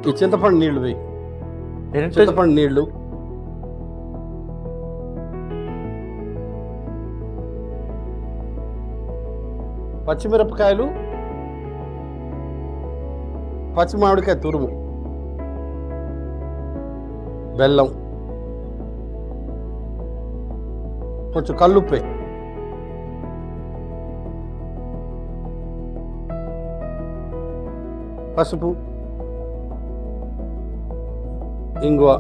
ఈ చింతపండు నీళ్లు వేయి. చింతపండు నీళ్లు, పచ్చిమిరపకాయలు, పచ్చి మామిడికాయ తురుము, బెల్లం, కొంచెం కల్లుప్పే, పసుపు, ఇంగువ,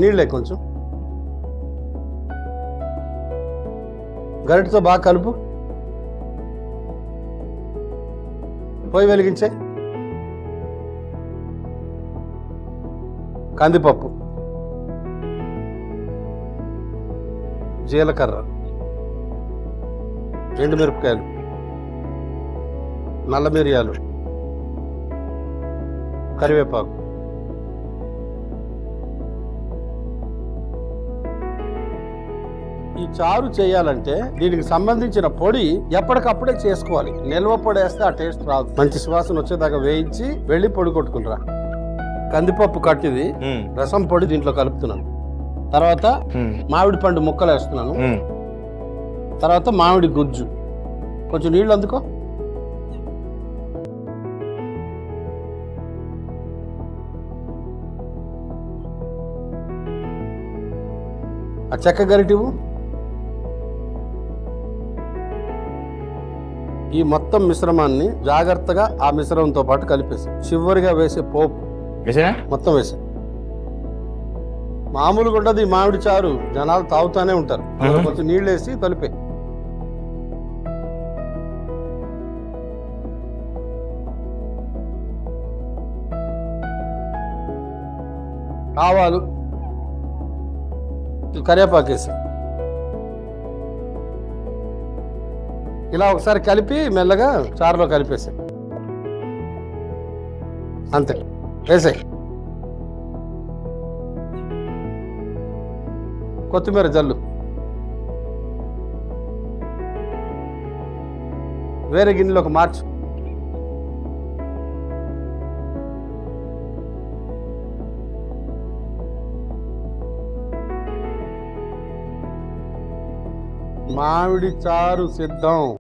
నీళ్ళే కొంచెం, గరిటతో బాగా కలుపు. పొయ్యి వెలిగించే. కందిపప్పు, జీలకర్ర, ఎండుమిరపకాయలు, నల్ల మిరియాలు, కరివేపాకు, ఈ చారు చేయాలంటే దీనికి సంబంధించిన పొడి ఎప్పటికప్పుడే చేసుకోవాలి. నిల్వ పొడి వేస్తే ఆ టేస్ట్ రాదు. మంచి సువాసన వచ్చేదాకా వేయించి వెళ్ళి పొడి కొట్టుకుంటారా. కందిపప్పు కట్టిది రసం పొడి దీంట్లో కలుపుతున్నాను. తర్వాత మామిడి పండు ముక్కలు వేస్తున్నాను. తర్వాత మామిడి గుజ్జు, కొంచెం నీళ్ళు అందుకో. ఆ చెక్క గరిటివు. ఈ మొత్తం మిశ్రమాన్ని జాగ్రత్తగా ఆ మిశ్రమంతో పాటు కలిపేసి చివరిగా వేసే పోపు మొత్తం వేసే. మామూలుగా ఉండదు ఈ మామిడి చారు, జనాలు తాగుతానే ఉంటారు. కొంచెం నీళ్ళు వేసి కలిపే. ఆవాలు, కరివేపాకు వేసి ఇలా ఒకసారి కలిపి మెల్లగా చారులో కలిపేసాయి. అంతే, వేసాయి. కొత్తిమీర జల్లు. వేరే గిన్నెలోకి మార్చు. మామిడి చారు సిద్ధం.